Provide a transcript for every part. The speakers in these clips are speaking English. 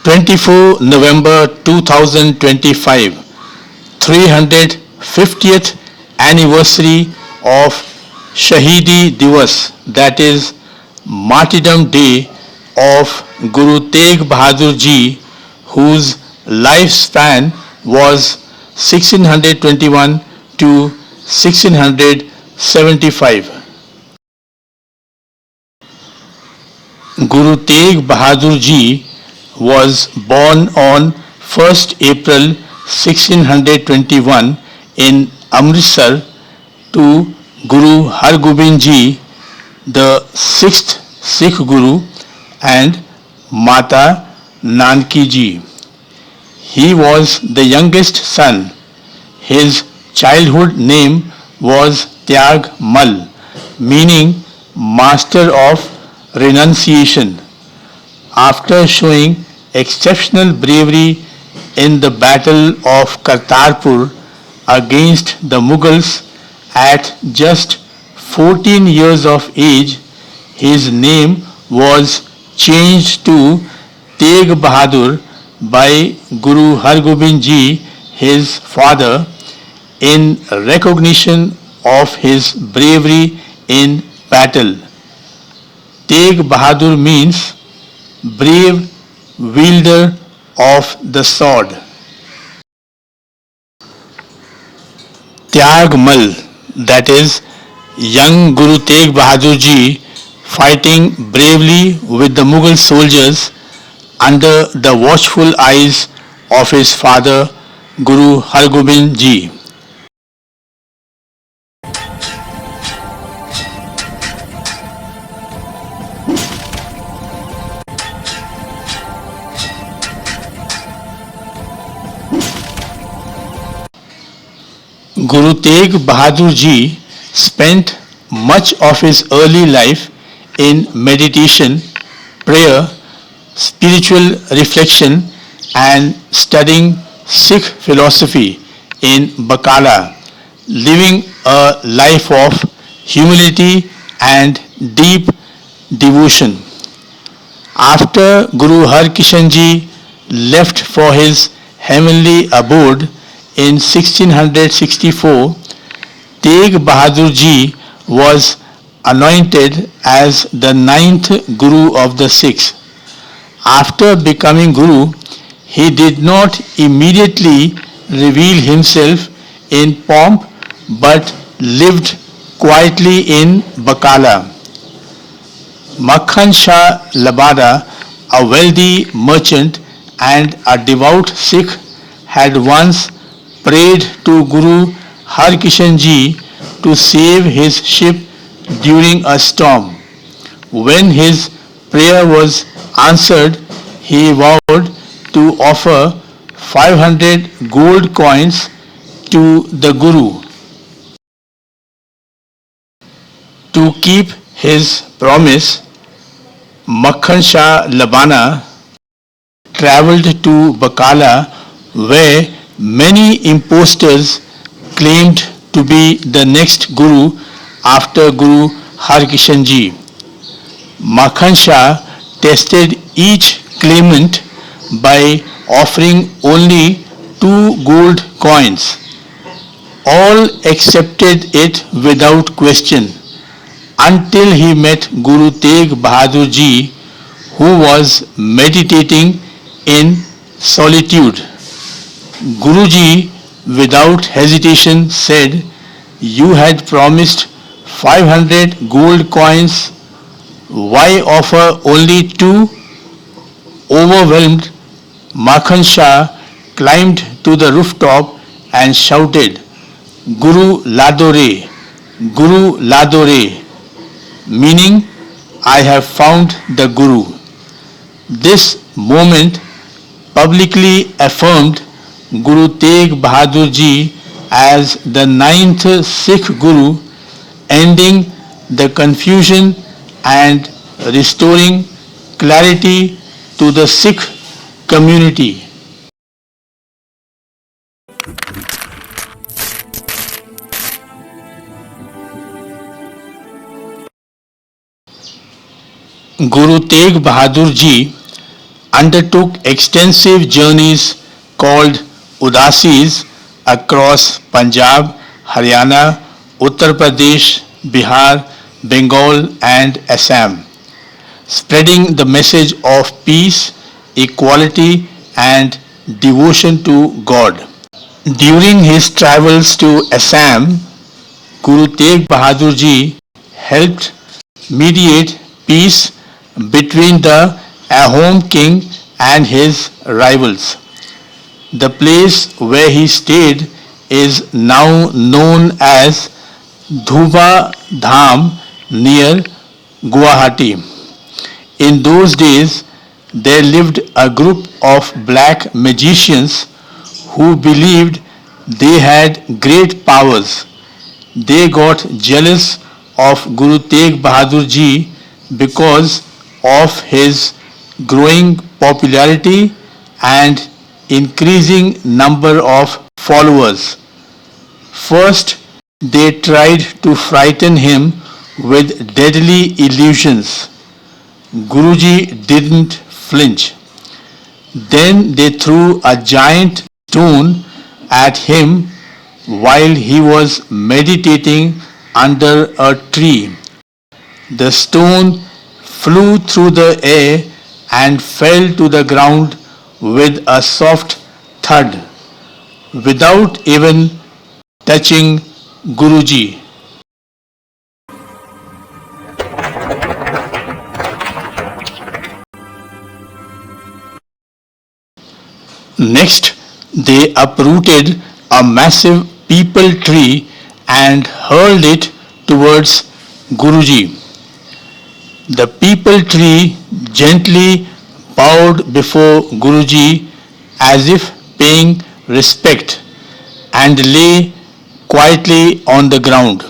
24 November 2025, 350th anniversary of Shahidi Divas, that is Martyrdom Day of Guru Tegh Bahadur Ji, whose lifespan was 1621 to 1675. Guru Tegh Bahadur Ji was born on 1st April 1621 in Amritsar to Guru Har Gobind Ji, the sixth Sikh Guru, and Mata Nanki Ji. He was the youngest son. His childhood name was Tyag Mal, meaning master of renunciation. After showing exceptional bravery in the Battle of Kartarpur against the Mughals at just 14 years of age, his name was changed to Tegh Bahadur by Guru Har Gobind Ji, his father, in recognition of his bravery in battle. Tegh Bahadur means brave wielder of the sword. Tyag Mal, that is young Guru Tegh Bahadur Ji, fighting bravely with the Mughal soldiers under the watchful eyes of his father Guru Har Gobind Ji. Guru Tegh Bahadur Ji spent much of his early life in meditation, prayer, spiritual reflection, and studying Sikh philosophy in Bakala, living a life of humility and deep devotion. After Guru Har Kishan Ji left for his heavenly abode in 1664, Tegh Bahadur Ji was anointed as the ninth Guru of the Sikhs. After becoming Guru, he did not immediately reveal himself in pomp but lived quietly in Bakala. Makhan Shah Labada, a wealthy merchant and a devout Sikh, had once prayed to Guru Har Kishan Ji to save his ship during a storm. When his prayer was answered, he vowed to offer 500 gold coins to the Guru. To keep his promise, Makhan Shah Labana travelled to Bakala, where many impostors claimed to be the next Guru after Guru Har Kishan Ji. Makhan Shah tested each claimant by offering only 2 gold coins. All accepted it without question until he met Guru Tegh Bahadur Ji, who was meditating in solitude. Guruji, without hesitation, said, "You had promised 500 gold coins. Why offer only 2?" Overwhelmed, Makhan Shah climbed to the rooftop and shouted, "Guru Ladore, Guru Ladore," meaning, "I have found the Guru." This moment publicly affirmed Guru Tegh Bahadur Ji as the ninth Sikh Guru, ending the confusion and restoring clarity to the Sikh community. Guru Tegh Bahadur Ji undertook extensive journeys called Udasis across Punjab, Haryana, Uttar Pradesh, Bihar, Bengal and Assam, spreading the message of peace, equality and devotion to God. During his travels to Assam, Guru Tegh Bahadur Ji helped mediate peace between the Ahom king and his rivals. The place where he stayed is now known as Dhuba Dham near Guwahati. In those days, there lived a group of black magicians who believed they had great powers. They got jealous of Guru Tegh Bahadur Ji because of his growing popularity and increasing number of followers. First, they tried to frighten him with deadly illusions. Guruji didn't flinch. Then they threw a giant stone at him while he was meditating under a tree. The stone flew through the air and fell to the ground with a soft thud without even touching Guruji. Next, they uprooted a massive peepal tree and hurled it towards Guruji. The peepal tree gently bowed before Guruji as if paying respect and lay quietly on the ground.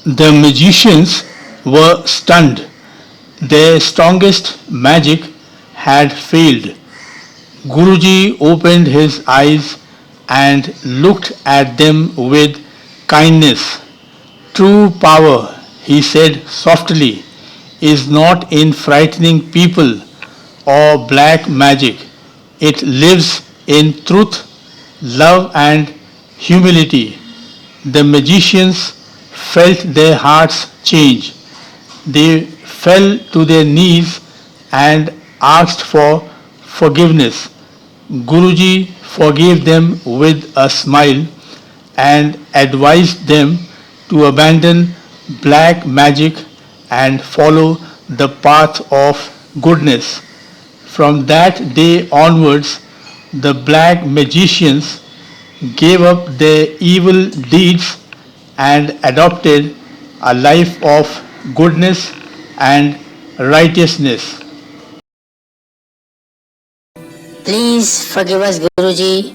The magicians were stunned. Their strongest magic had failed. Guruji opened his eyes and looked at them with kindness. True power, he said softly, is not in frightening people or black magic. It lives in truth, love and humility. The magicians felt their hearts change. They fell to their knees and asked for forgiveness. Guruji forgave them with a smile and advised them to abandon black magic and follow the path of goodness. From that day onwards, the black magicians gave up their evil deeds and adopted a life of goodness and righteousness. Please forgive us, Guruji.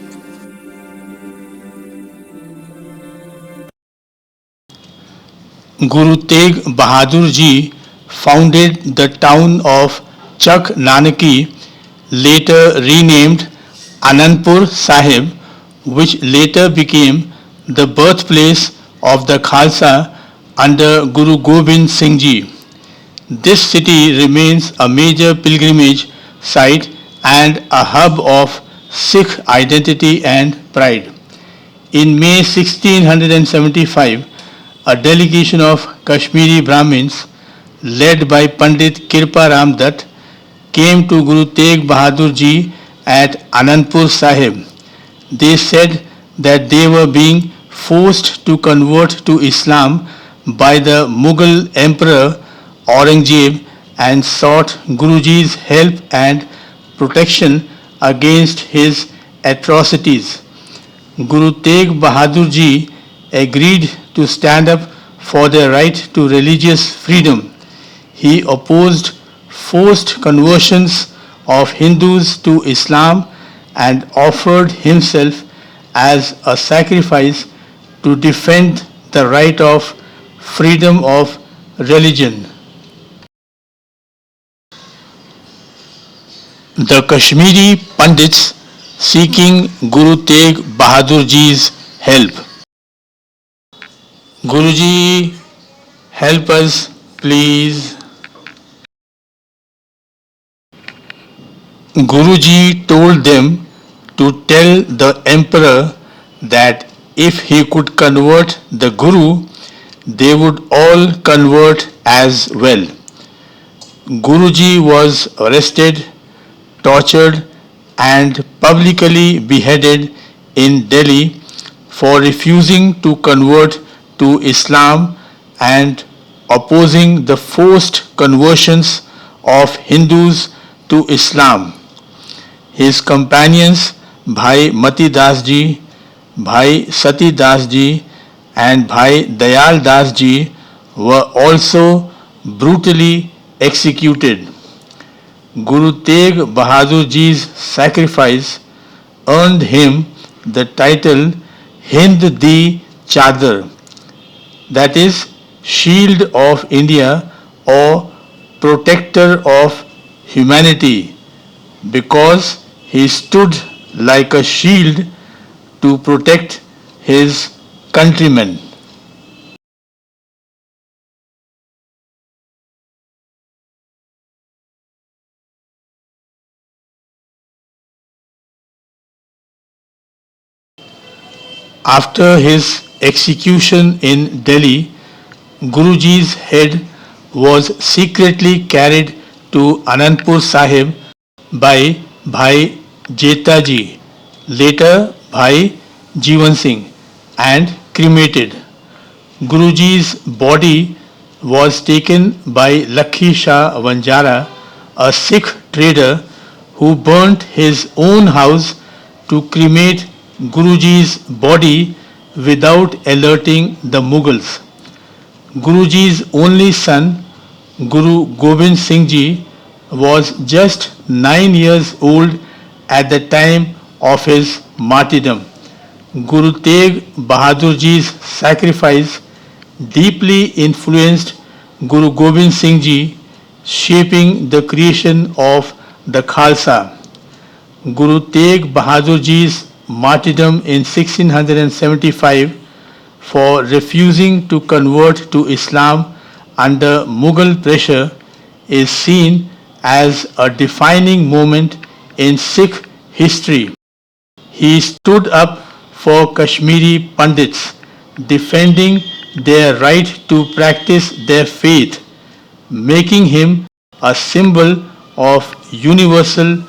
Guru Tegh Bahadur Ji founded the town of Chak Nanaki, later renamed Anandpur Sahib, which later became the birthplace of the Khalsa under Guru Gobind Singh Ji. This city remains a major pilgrimage site and a hub of Sikh identity and pride. In May 1675, a delegation of Kashmiri Brahmins led by Pandit Kirpa Ram Dutt came to Guru Tegh Bahadur Ji at Anandpur Sahib. They said that they were being forced to convert to Islam by the Mughal Emperor Aurangzeb and sought Guruji's help and protection against his atrocities. Guru Tegh Bahadur Ji agreed to stand up for their right to religious freedom. He opposed forced conversions of Hindus to Islam and offered himself as a sacrifice to defend the right of freedom of religion. The Kashmiri Pandits seeking Guru Tegh Bahadur Ji's help. Guruji, help us, please. Guruji told them to tell the emperor that if he could convert the Guru, they would all convert as well. Guruji was arrested, tortured, and publicly beheaded in Delhi for refusing to convert to Islam and opposing the forced conversions of Hindus to Islam. His companions Bhai Mati Das ji, Bhai Sati Das ji, and Bhai Dayal Das ji were also brutally executed. Guru Tegh Bahadur Ji's sacrifice earned him the title Hind Di Chadar, that is, Shield of India or Protector of Humanity, because he stood like a shield to protect his countrymen. After his execution in Delhi, Guruji's head was secretly carried to Anandpur Sahib by Bhai Jetaji, later Bhai Jeevan Singh, and cremated. Guruji's body was taken by Lakhi Shah Vanjara, a Sikh trader who burnt his own house to cremate Guruji's body without alerting the Mughals. Guruji's only son, Guru Gobind Singh Ji, was just 9 years old at the time of his martyrdom. Guru Tegh Bahadur Ji's sacrifice deeply influenced Guru Gobind Singh Ji, shaping the creation of the Khalsa. Guru Tegh Bahadur Ji's martyrdom in 1675 for refusing to convert to Islam under Mughal pressure is seen as a defining moment in Sikh history. He stood up for Kashmiri Pandits, defending their right to practice their faith, making him a symbol of universal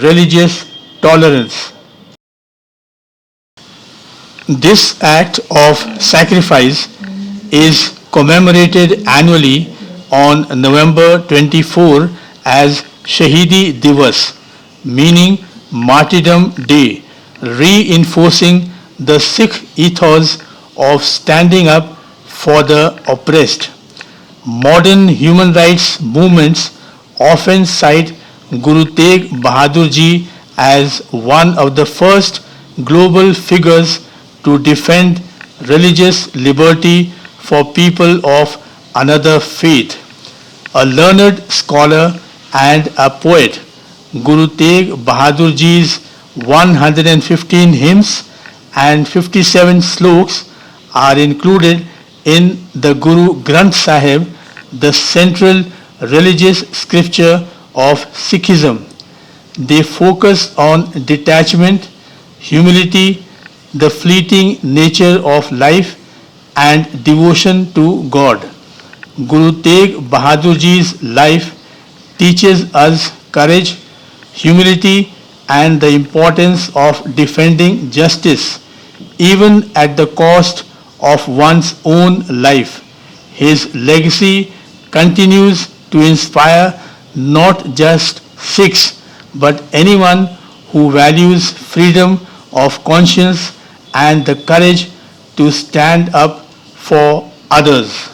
religious tolerance. This act of sacrifice is commemorated annually on November 24 as Shahidi Divas, meaning Martyrdom Day, reinforcing the Sikh ethos of standing up for the oppressed. Modern human rights movements often cite Guru Tegh Bahadur Ji as one of the first global figures to defend religious liberty for people of another faith. A learned scholar and a poet, Guru Tegh Bahadur Ji's 115 hymns and 57 sloks are included in the Guru Granth Sahib, the central religious scripture of Sikhism. They focus on detachment, humility, the fleeting nature of life, and devotion to God. Guru Tegh Bahadur Ji's life teaches us courage, humility, and the importance of defending justice, even at the cost of one's own life. His legacy continues to inspire not just Sikhs, but anyone who values freedom of conscience and the courage to stand up for others.